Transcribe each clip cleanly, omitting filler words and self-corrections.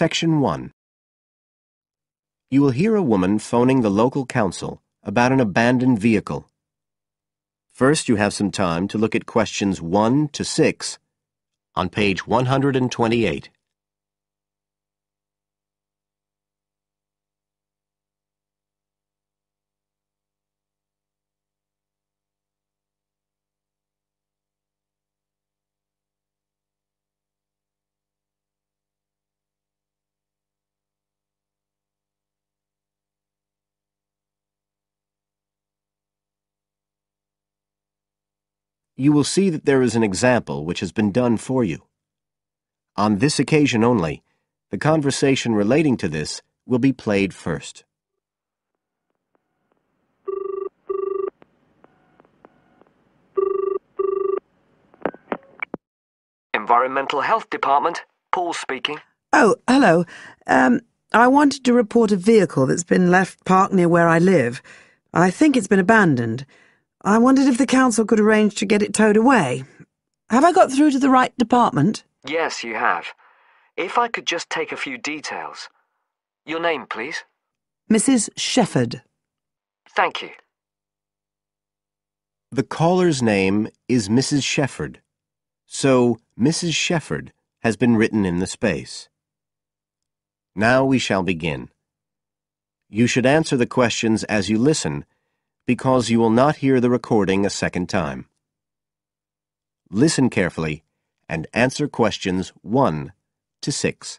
Section 1. You will hear a woman phoning the local council about an abandoned vehicle. First, you have some time to look at questions 1 to 6 on page 128. You will see that there is an example which has been done for you. On this occasion only, the conversation relating to this will be played first. Environmental Health Department, Paul speaking. Oh, hello. I wanted to report a vehicle that's been left parked near where I live. I think it's been abandoned. I wondered if the council could arrange to get it towed away. Have I got through to the right department? Yes, you have. If I could just take a few details. Your name, please? Mrs. Shepherd. Thank you. The caller's name is Mrs. Shepherd, so Mrs. Shepherd has been written in the space. Now we shall begin. You should answer the questions as you listen, because you will not hear the recording a second time. Listen carefully and answer questions 1 to 6.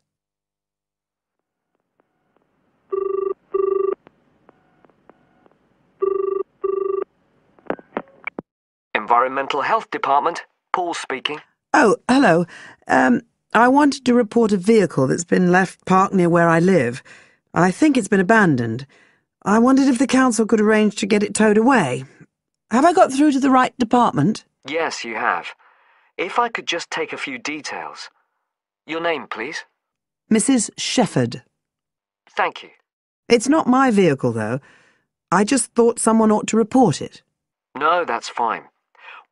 Environmental Health Department, Paul speaking. Oh, hello. I wanted to report a vehicle that's been left parked near where I live. I think it's been abandoned. I wondered if the council could arrange to get it towed away. Have I got through to the right department? Yes, you have. If I could just take a few details. Your name, please? Mrs. Shepherd. Thank you. It's not my vehicle, though. I just thought someone ought to report it. No, that's fine.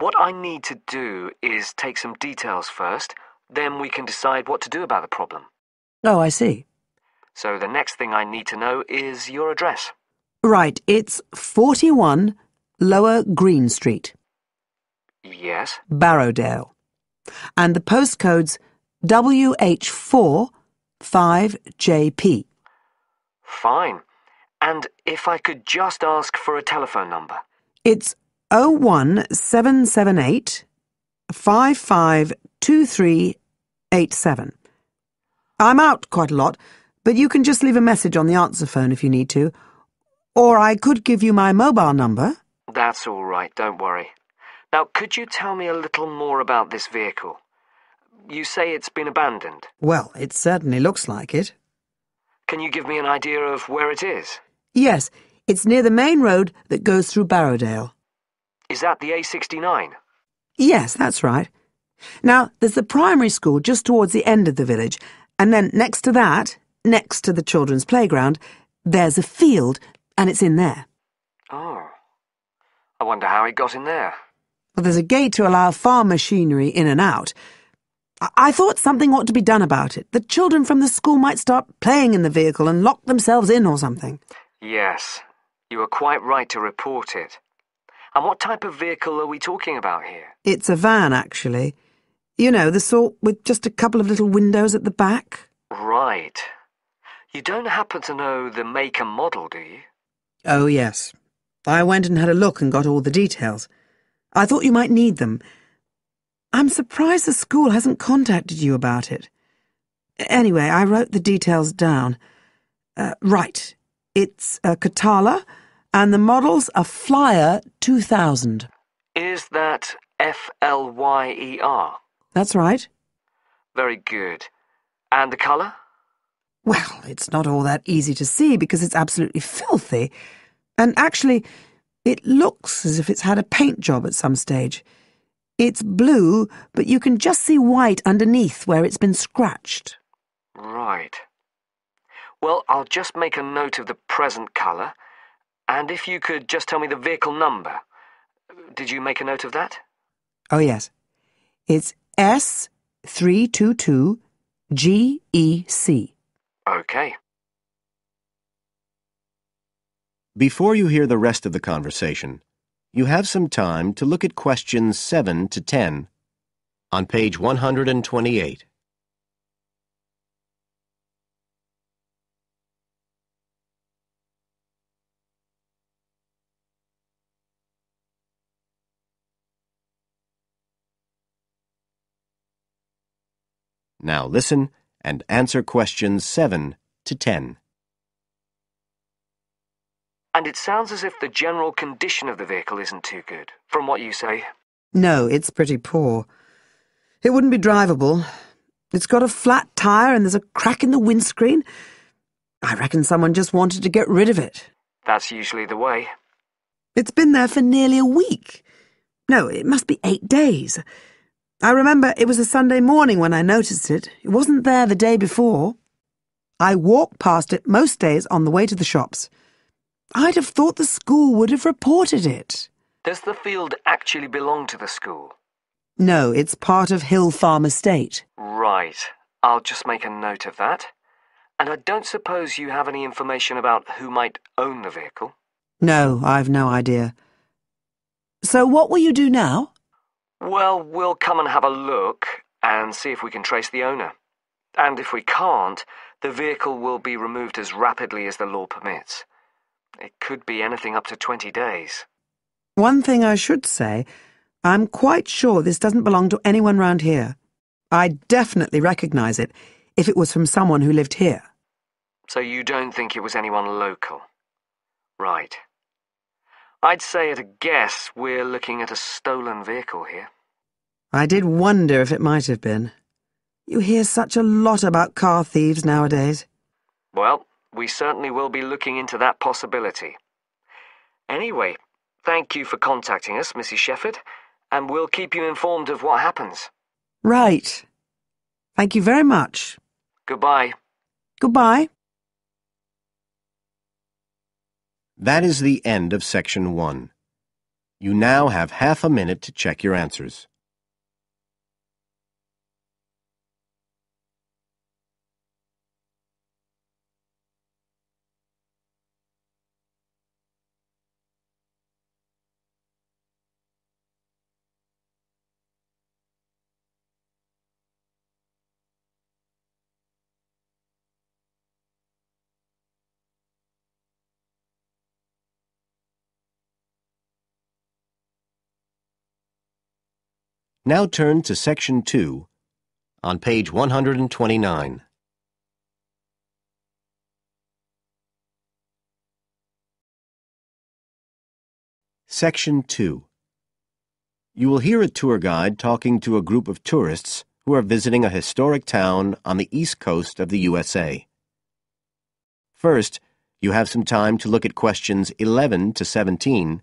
What I need to do is take some details first, then we can decide what to do about the problem. Oh, I see. So the next thing I need to know is your address. Right, it's 41 Lower Green Street, Yes? Barrowdale. And the postcode's WH4 5JP. Fine. And if I could just ask for a telephone number. It's 01778 552387. I'm out quite a lot, but you can just leave a message on the answer phone if you need to. Or I could give you my mobile number. That's all right, don't worry. Now, could you tell me a little more about this vehicle? You say it's been abandoned. Well, it certainly looks like it. Can you give me an idea of where it is? Yes, it's near the main road that goes through Barrowdale. Is that the A69? Yes, that's right. Now, there's the primary school just towards the end of the village, and then next to that, next to the children's playground, there's a field, and it's in there. Oh. I wonder how it got in there. Well, there's a gate to allow farm machinery in and out. I thought something ought to be done about it. The children from the school might start playing in the vehicle and lock themselves in or something. Yes, you were quite right to report it. And what type of vehicle are we talking about here? It's a van, actually. You know, the sort with just a couple of little windows at the back. Right. You don't happen to know the make and model, do you? Oh, yes. I went and had a look and got all the details. I thought you might need them. I'm surprised the school hasn't contacted you about it. Anyway, I wrote the details down. Right. It's a Catala, and the model's a Flyer 2000. Is that Flyer? That's right. Very good. And the colour? Well, it's not all that easy to see because it's absolutely filthy. And actually, it looks as if it's had a paint job at some stage. It's blue, but you can just see white underneath where it's been scratched. Right. Well, I'll just make a note of the present colour, and if you could just tell me the vehicle number. Did you make a note of that? Oh, yes. It's S322GEC. Okay. Before you hear the rest of the conversation, you have some time to look at questions 7 to 10 on page 128. Now listen and answer questions 7 to 10. And it sounds as if the general condition of the vehicle isn't too good, from what you say. No, it's pretty poor. It wouldn't be drivable. It's got a flat tire and there's a crack in the windscreen. I reckon someone just wanted to get rid of it. That's usually the way. It's been there for nearly a week. No, it must be 8 days. I remember it was a Sunday morning when I noticed it. It wasn't there the day before. I walk past it most days on the way to the shops. I'd have thought the school would have reported it. Does the field actually belong to the school? No, it's part of Hill Farm Estate. Right. I'll just make a note of that. And I don't suppose you have any information about who might own the vehicle? No, I've no idea. So what will you do now? Well, we'll come and have a look and see if we can trace the owner. And if we can't, the vehicle will be removed as rapidly as the law permits. It could be anything up to 20 days. One thing I should say, I'm quite sure this doesn't belong to anyone round here. I'd definitely recognise it if it was from someone who lived here. So you don't think it was anyone local? Right. I'd say at a guess we're looking at a stolen vehicle here. I did wonder if it might have been. You hear such a lot about car thieves nowadays. Well, we certainly will be looking into that possibility. Anyway, thank you for contacting us, Mrs. Shefford, and we'll keep you informed of what happens. Right. Thank you very much. Goodbye. Goodbye. That is the end of section 1. You now have half a minute to check your answers. Now turn to section 2 on page 129. Section 2. You will hear a tour guide talking to a group of tourists who are visiting a historic town on the east coast of the USA. First, you have some time to look at questions 11 to 17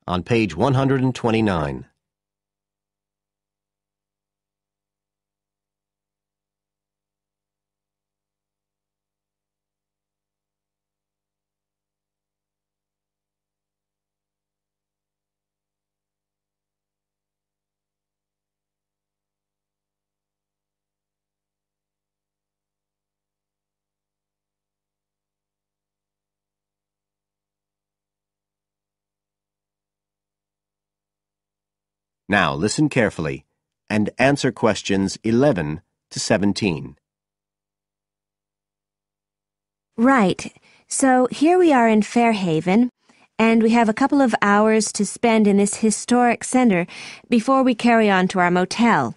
on page 129. Now listen carefully and answer questions 11 to 17. Right. So here we are in Fairhaven, and we have a couple of hours to spend in this historic center before we carry on to our motel.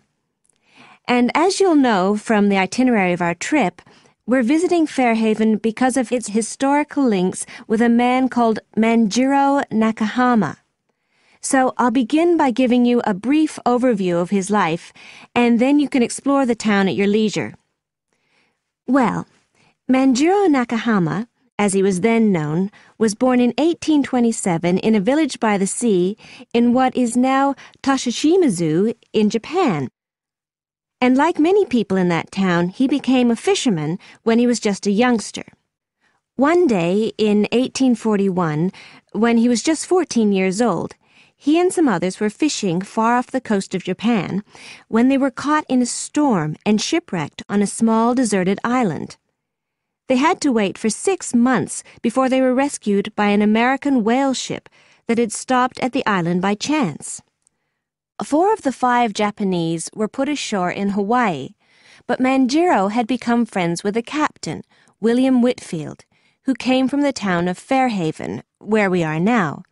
And as you'll know from the itinerary of our trip, we're visiting Fairhaven because of its historical links with a man called Manjiro Nakahama. So I'll begin by giving you a brief overview of his life, and then you can explore the town at your leisure. Well, Manjiro Nakahama, as he was then known, was born in 1827 in a village by the sea in what is now Toshishima-zu in Japan. And like many people in that town, he became a fisherman when he was just a youngster. One day in 1841, when he was just 14 years old, he and some others were fishing far off the coast of Japan when they were caught in a storm and shipwrecked on a small deserted island. They had to wait for 6 months before they were rescued by an American whale ship that had stopped at the island by chance. 4 of the 5 Japanese were put ashore in Hawaii, but Manjiro had become friends with the captain, William Whitfield, who came from the town of Fairhaven, where we are now,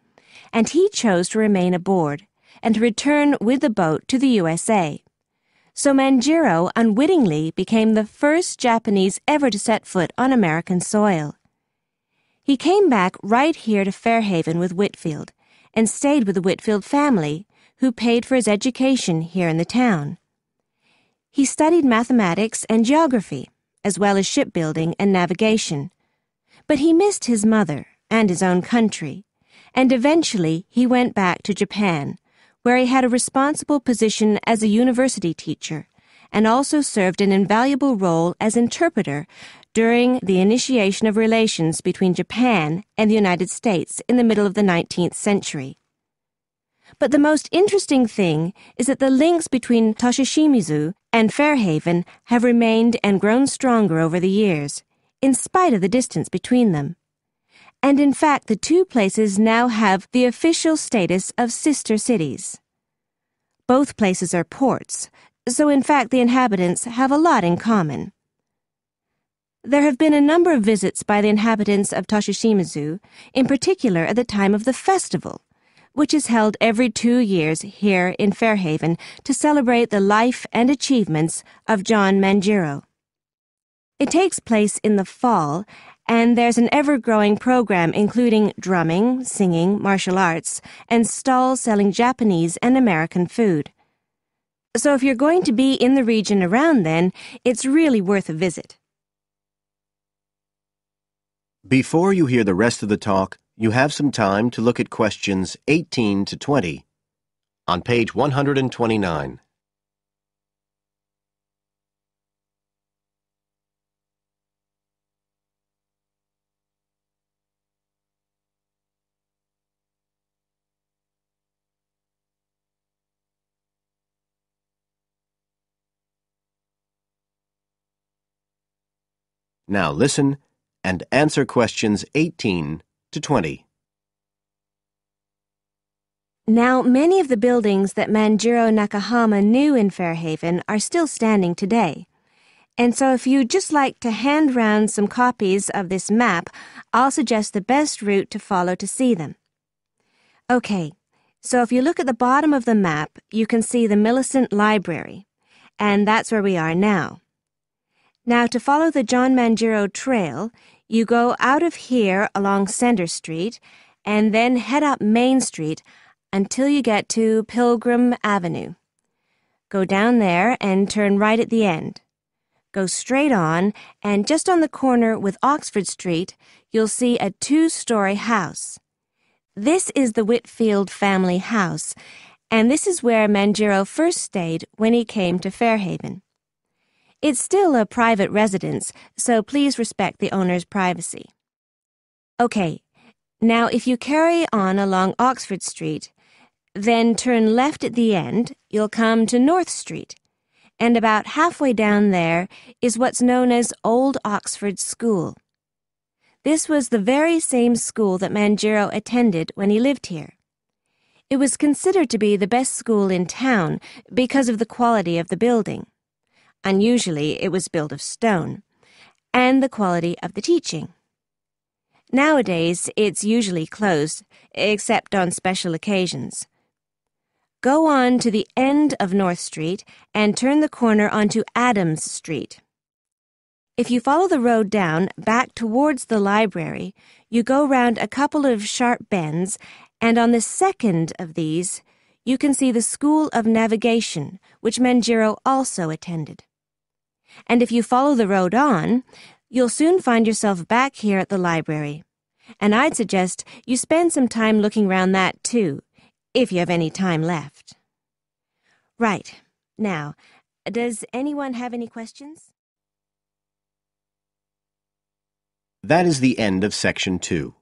and he chose to remain aboard and to return with the boat to the USA. So Manjiro unwittingly became the first Japanese ever to set foot on American soil. He came back right here to Fairhaven with Whitfield and stayed with the Whitfield family, who paid for his education here in the town. He studied mathematics and geography, as well as shipbuilding and navigation. But he missed his mother and his own country, and eventually he went back to Japan, where he had a responsible position as a university teacher and also served an invaluable role as interpreter during the initiation of relations between Japan and the United States in the middle of the 19th century. But the most interesting thing is that the links between Toshishimizu and Fairhaven have remained and grown stronger over the years, in spite of the distance between them. And in fact, the 2 places now have the official status of sister cities. Both places are ports, so in fact the inhabitants have a lot in common. There have been a number of visits by the inhabitants of Toshishimizu, in particular at the time of the festival, which is held every 2 years here in Fairhaven to celebrate the life and achievements of John Manjiro. It takes place in the fall, and there's an ever-growing program including drumming, singing, martial arts, and stalls selling Japanese and American food. So if you're going to be in the region around then, it's really worth a visit. Before you hear the rest of the talk, you have some time to look at questions 18 to 20 on page 129. Now listen and answer questions 18 to 20. Now, many of the buildings that Manjiro Nakahama knew in Fairhaven are still standing today. And so if you'd just like to hand round some copies of this map, I'll suggest the best route to follow to see them. Okay, so if you look at the bottom of the map, you can see the Millicent Library, and that's where we are now. Now, to follow the John Manjiro Trail, you go out of here along Center Street and then head up Main Street until you get to Pilgrim Avenue. Go down there and turn right at the end. Go straight on, and just on the corner with Oxford Street, you'll see a 2-story house. This is the Whitfield family house, and this is where Manjiro first stayed when he came to Fairhaven. It's still a private residence, so please respect the owner's privacy. Okay, now if you carry on along Oxford Street, then turn left at the end, you'll come to North Street, and about halfway down there is what's known as Old Oxford School. This was the very same school that Manjiro attended when he lived here. It was considered to be the best school in town because of the quality of the building. Unusually, it was built of stone, and the quality of the teaching. Nowadays, it's usually closed, except on special occasions. Go on to the end of North Street and turn the corner onto Adams Street. If you follow the road down back towards the library, you go round a couple of sharp bends, and on the second of these, you can see the School of Navigation, which Manjiro also attended. And if you follow the road on, you'll soon find yourself back here at the library. And I'd suggest you spend some time looking round that too, if you have any time left. Right. Now, does anyone have any questions? That is the end of section 2.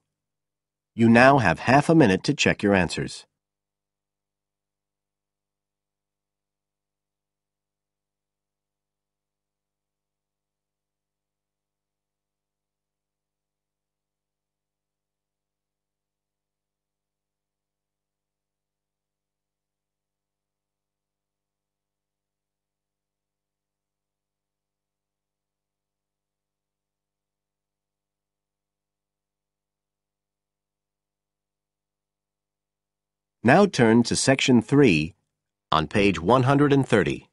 You now have half a minute to check your answers. Now turn to Section 3 on page 130.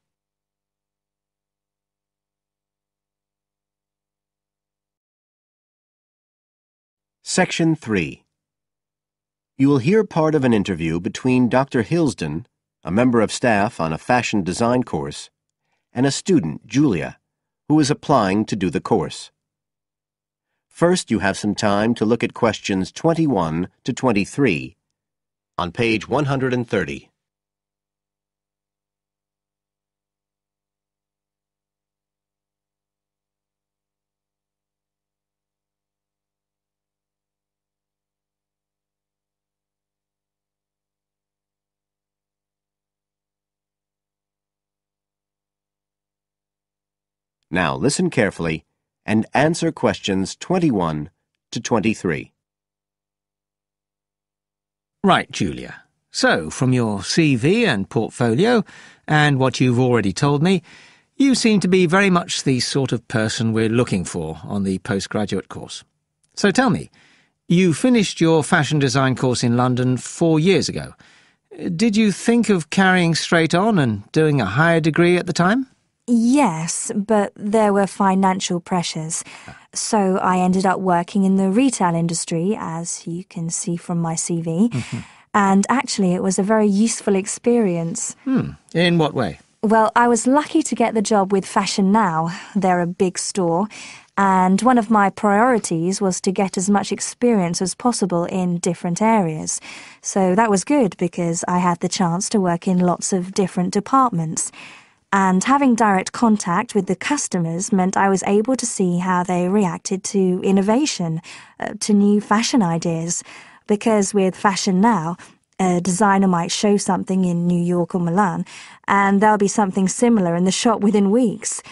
Section 3. You will hear part of an interview between Dr. Hilsden, a member of staff on a fashion design course, and a student, Julia, who is applying to do the course. First, you have some time to look at questions 21 to 23 on page 130. Now listen carefully and answer questions 21 to 23. Right, Julia. So, from your CV and portfolio, and what you've already told me, you seem to be very much the sort of person we're looking for on the postgraduate course. So tell me, you finished your fashion design course in London 4 years ago. Did you think of carrying straight on and doing a higher degree at the time? Yes, but there were financial pressures. So I ended up working in the retail industry, as you can see from my CV. And actually, it was a very useful experience. In what way? Well, I was lucky to get the job with Fashion Now. They're a big store. And one of my priorities was to get as much experience as possible in different areas. So that was good because I had the chance to work in lots of different departments. And having direct contact with the customers meant I was able to see how they reacted to innovation, to new fashion ideas. Because with Fashion Now, a designer might show something in New York or Milan, and there'll be something similar in the shop within weeks.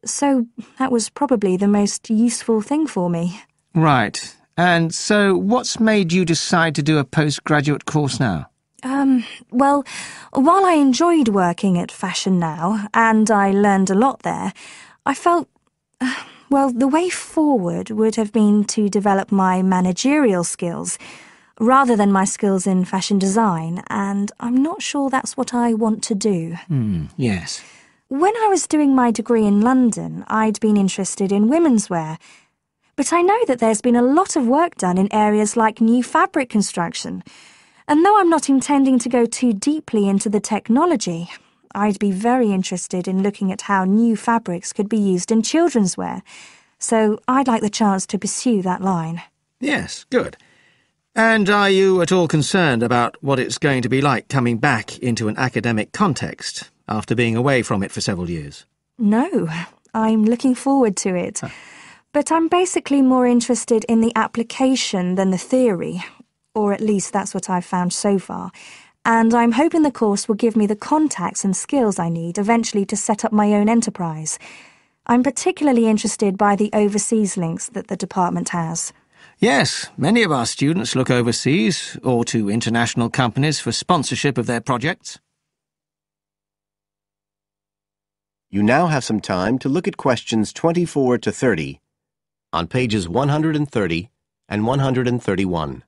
So that was probably the most useful thing for me. Right. And so what's made you decide to do a postgraduate course now? Well, while I enjoyed working at Fashion Now, and I learned a lot there, I felt, the way forward would have been to develop my managerial skills, rather than my skills in fashion design, and I'm not sure that's what I want to do. Yes. When I was doing my degree in London, I'd been interested in women's wear, but I know that there's been a lot of work done in areas like new fabric construction. And though I'm not intending to go too deeply into the technology, I'd be very interested in looking at how new fabrics could be used in children's wear. So I'd like the chance to pursue that line. Yes, good. And are you at all concerned about what it's going to be like coming back into an academic context after being away from it for several years? No, I'm looking forward to it. But I'm basically more interested in the application than the theory. Or at least that's what I've found so far, and I'm hoping the course will give me the contacts and skills I need eventually to set up my own enterprise. I'm particularly interested by the overseas links that the department has. Yes, many of our students look overseas or to international companies for sponsorship of their projects. You now have some time to look at questions 24 to 30 on pages 130 and 131.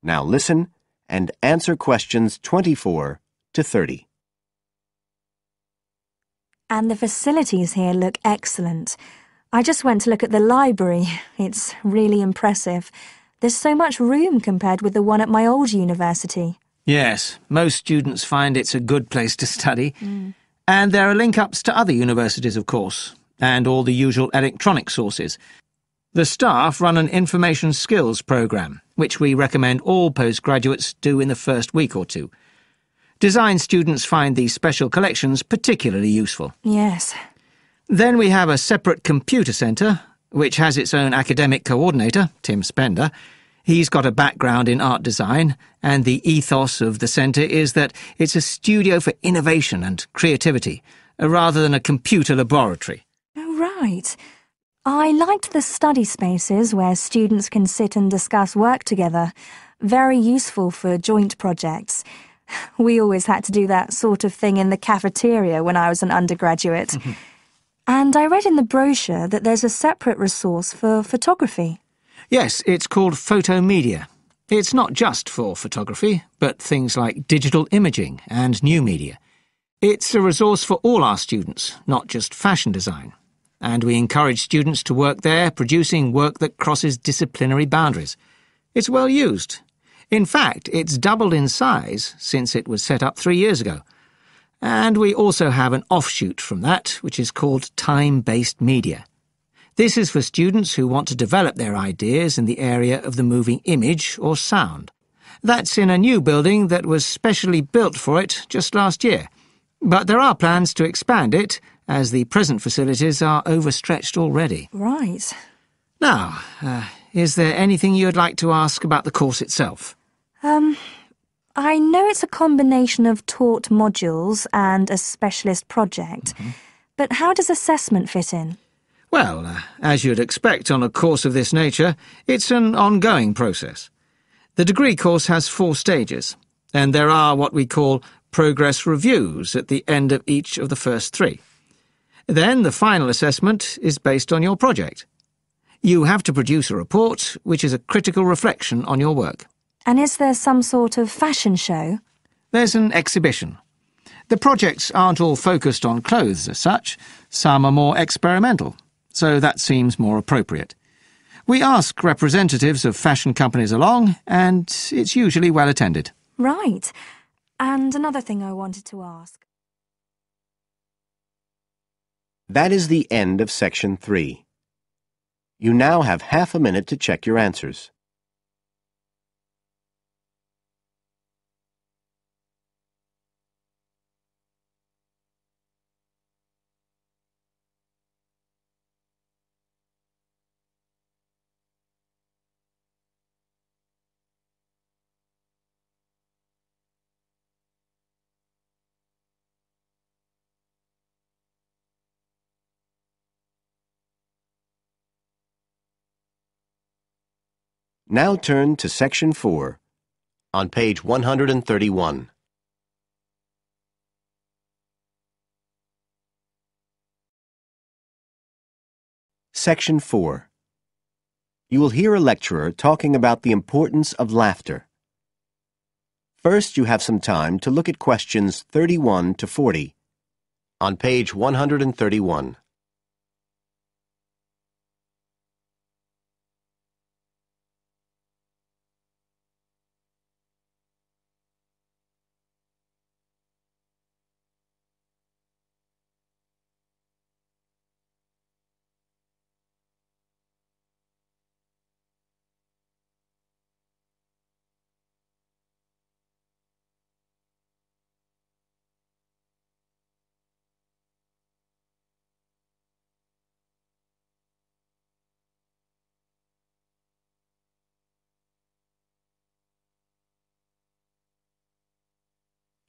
Now listen and answer questions 24 to 30. And the facilities here look excellent. I just went to look at the library. It's really impressive. There's so much room compared with the one at my old university. Yes, most students find it's a good place to study. And there are link-ups to other universities, of course, and all the usual electronic sources. The staff run an information skills programme, which we recommend all postgraduates do in the first week or two. Design students find these special collections particularly useful. Yes. Then we have a separate computer centre, which has its own academic coordinator, Tim Spender. He's got a background in art design, and the ethos of the centre is that it's a studio for innovation and creativity, rather than a computer laboratory. Oh, right. I liked the study spaces where students can sit and discuss work together. Very useful for joint projects. We always had to do that sort of thing in the cafeteria when I was an undergraduate. And I read in the brochure that there's a separate resource for photography. Yes, it's called Photomedia. It's not just for photography, but things like digital imaging and new media. It's a resource for all our students, not just fashion design. And we encourage students to work there, producing work that crosses disciplinary boundaries. It's well used. In fact, it's doubled in size since it was set up 3 years ago. And we also have an offshoot from that, which is called time-based media. This is for students who want to develop their ideas in the area of the moving image or sound. That's in a new building that was specially built for it just last year. But there are plans to expand it, as the present facilities are overstretched already. Right. Now, is there anything you'd like to ask about the course itself? I know it's a combination of taught modules and a specialist project, but how does assessment fit in? Well, as you'd expect on a course of this nature, it's an ongoing process. The degree course has 4 stages, and there are what we call progress reviews at the end of each of the first 3. Then the final assessment is based on your project. You have to produce a report which is a critical reflection on your work. And is there some sort of fashion show? There's an exhibition. The projects aren't all focused on clothes as such. Some are more experimental, so that seems more appropriate. We ask representatives of fashion companies along, and it's usually well attended. Right. And another thing I wanted to ask. That is the end of Section 3. You now have half a minute to check your answers. Now turn to Section 4, on page 131. Section 4. You will hear a lecturer talking about the importance of laughter. First, you have some time to look at questions 31 to 40, on page 131.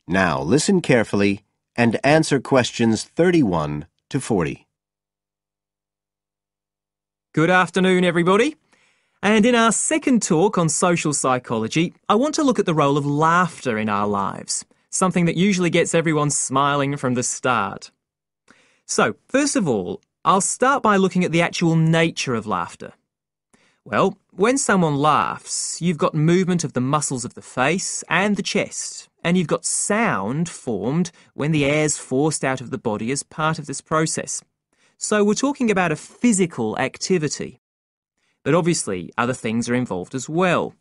Now listen carefully and answer questions 31 to 40. Good afternoon, everybody. And in our second talk on social psychology, I want to look at the role of laughter in our lives, something that usually gets everyone smiling from the start. So, first of all, I'll start by looking at the actual nature of laughter. Well, when someone laughs, you've got movement of the muscles of the face and the chest, and you've got sound formed when the air's forced out of the body as part of this process. So we're talking about a physical activity. But obviously other things are involved as well,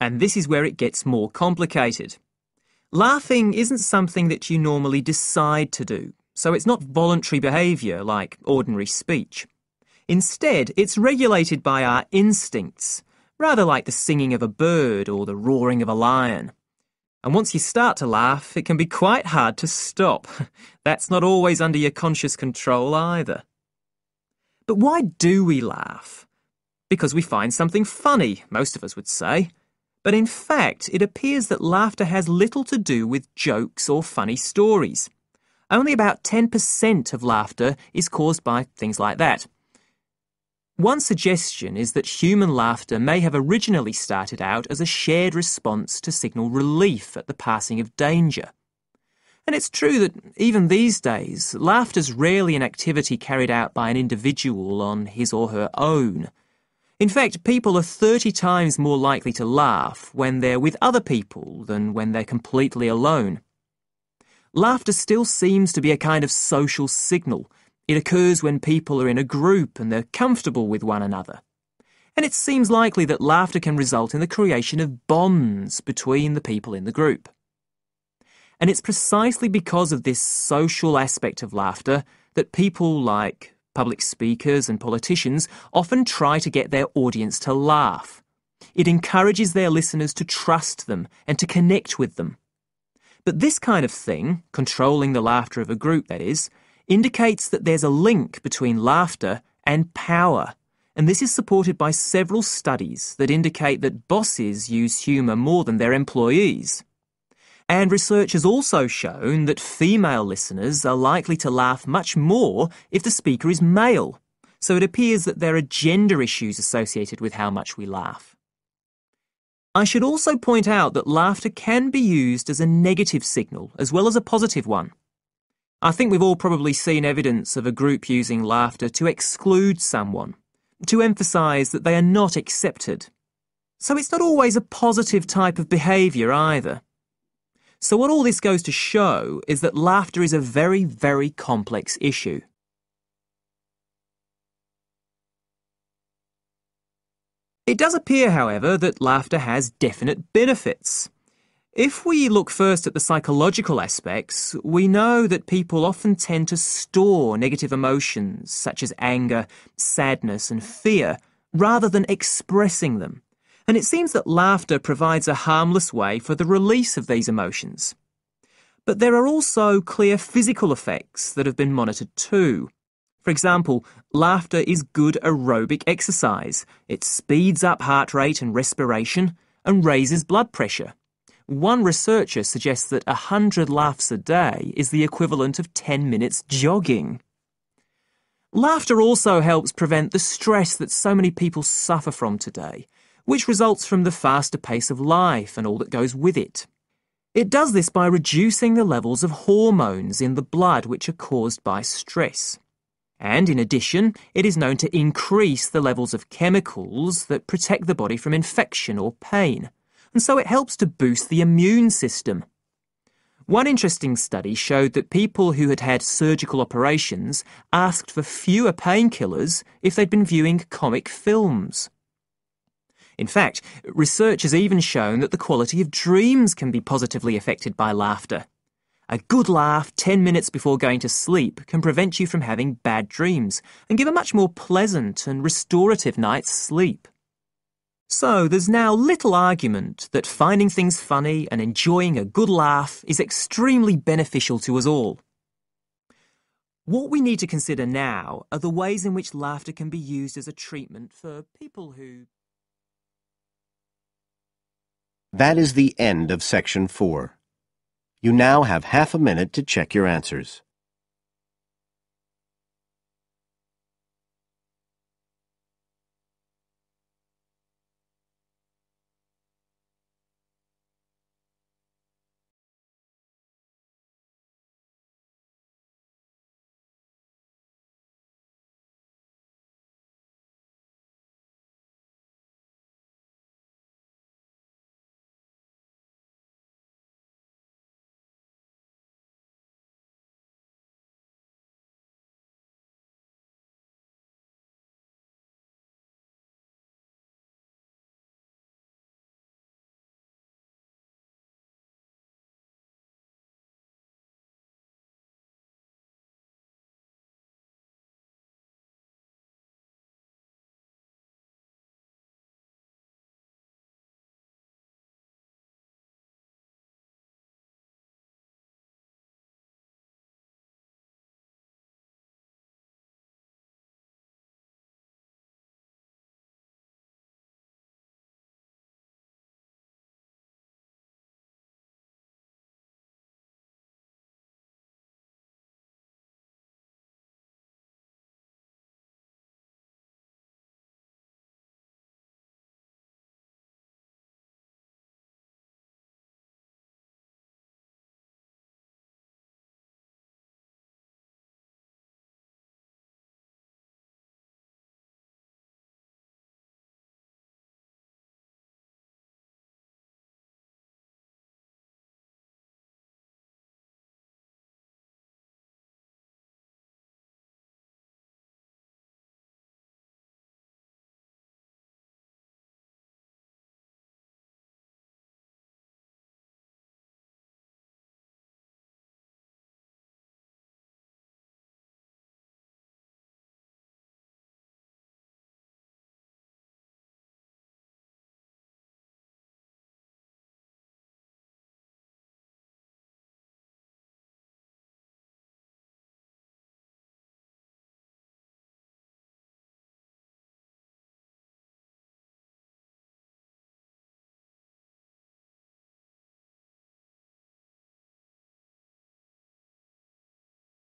and this is where it gets more complicated. Laughing isn't something that you normally decide to do, so it's not voluntary behaviour like ordinary speech. Instead, it's regulated by our instincts, rather like the singing of a bird or the roaring of a lion. And once you start to laugh, it can be quite hard to stop. That's not always under your conscious control either. But why do we laugh? Because we find something funny, most of us would say. But in fact, it appears that laughter has little to do with jokes or funny stories. Only about 10% of laughter is caused by things like that. One suggestion is that human laughter may have originally started out as a shared response to signal relief at the passing of danger. And it's true that even these days, laughter's rarely an activity carried out by an individual on his or her own. In fact, people are 30 times more likely to laugh when they're with other people than when they're completely alone. Laughter still seems to be a kind of social signal. It occurs when people are in a group and they're comfortable with one another. And it seems likely that laughter can result in the creation of bonds between the people in the group. And it's precisely because of this social aspect of laughter that people like public speakers and politicians often try to get their audience to laugh. It encourages their listeners to trust them and to connect with them. But this kind of thing, controlling the laughter of a group that is, indicates that there's a link between laughter and power, and this is supported by several studies that indicate that bosses use humour more than their employees. And research has also shown that female listeners are likely to laugh much more if the speaker is male, so it appears that there are gender issues associated with how much we laugh. I should also point out that laughter can be used as a negative signal as well as a positive one. I think we've all probably seen evidence of a group using laughter to exclude someone, to emphasise that they are not accepted. So it's not always a positive type of behaviour either. So what all this goes to show is that laughter is a very, very complex issue. It does appear, however, that laughter has definite benefits. If we look first at the psychological aspects, we know that people often tend to store negative emotions such as anger, sadness and fear, rather than expressing them. And it seems that laughter provides a harmless way for the release of these emotions. But there are also clear physical effects that have been monitored too. For example, laughter is good aerobic exercise. It speeds up heart rate and respiration and raises blood pressure. One researcher suggests that 100 laughs a day is the equivalent of 10 minutes jogging. Laughter also helps prevent the stress that so many people suffer from today, which results from the faster pace of life and all that goes with it. It does this by reducing the levels of hormones in the blood which are caused by stress. And in addition, it is known to increase the levels of chemicals that protect the body from infection or pain. And so it helps to boost the immune system. One interesting study showed that people who had had surgical operations asked for fewer painkillers if they'd been viewing comic films. In fact, research has even shown that the quality of dreams can be positively affected by laughter. A good laugh 10 minutes before going to sleep can prevent you from having bad dreams and give a much more pleasant and restorative night's sleep. So there's now little argument that finding things funny and enjoying a good laugh is extremely beneficial to us all. What we need to consider now are the ways in which laughter can be used as a treatment for people who... That is the end of section 4. You now have half a minute to check your answers.